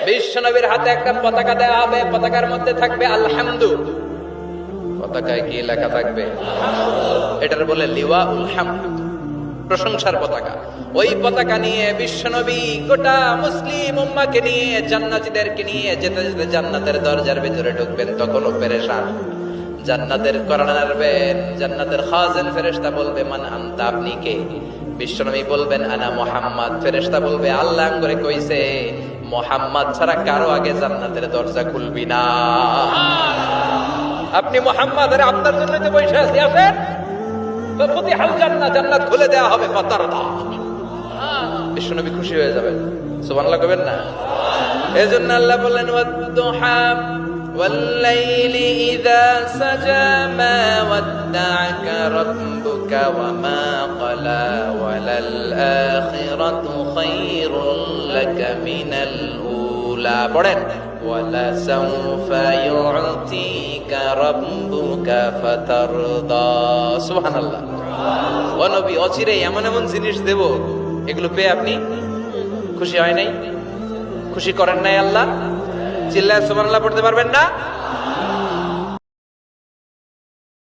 বিশ্বনবীর হাতে একটা পতাকা দেওয়া হবে, পতাকার মধ্যে থাকবে আলহামদু। পতাকায় কি লেখা থাকবে? এটার বলে লিওয়াউল হামদ, প্রশংসার পতাকা। ওই পতাকা নিয়ে বিশ্বনবী গোটা মুসলিম উম্মাহকে নিয়ে, জান্নাতীদেরকে নিয়ে যেতে যেতে জান্নাতের দরজার ভিতরে ঢুকবেন, তখনও পেরেশান। জান্নাতের কর্নার নাড়বেন, জান্নাতের খাজেন ফেরেশতা বলবে মান আনতা, আপনি কে? বিশ্বনবী বলবেন আনা মুহাম্মদ। ফেরেশতা বলবে আল্লাহ করে কইছে মুহাম্মদ ছাড়া কারো আগে জান্নাতের দরজা খুলবি না। আপনি মুহাম্মদ, আরে আপনার জন্যই তো বসে আছি, আসেন। ফাতিহাল জান্নাহ, জান্নাত খুলে দেওয়া হবে। ফাতারদা, বিশ্বনবী খুশি হয়ে যাবেন। সুবহানাল্লাহ কইবেন না? এজন্য আল্লাহ বলেন ওয়াদ-দুহা ওয়াল-লাইলি ইযা সাজা মা ওয়াদ্দা'আকা রাব্বুকা ওয়া মা ক্বালা ওয়ালাল আখিরাতু খায়রুল লাকা মিনাল উলা। পড়েন ওয়ালা সাওফা ইউ'তিকা রাব্বুকা ফাতারদা। সুবহানাল্লাহ। ও নবী, অচিরে এমন এমন জিনিস দেব, এগুলো পেয়ে আপনি খুশি হয় নাই? খুশি করেন নাই আল্লাহ? চিল্লায় সুবহানাল্লাহ পড়তে পারবেন না?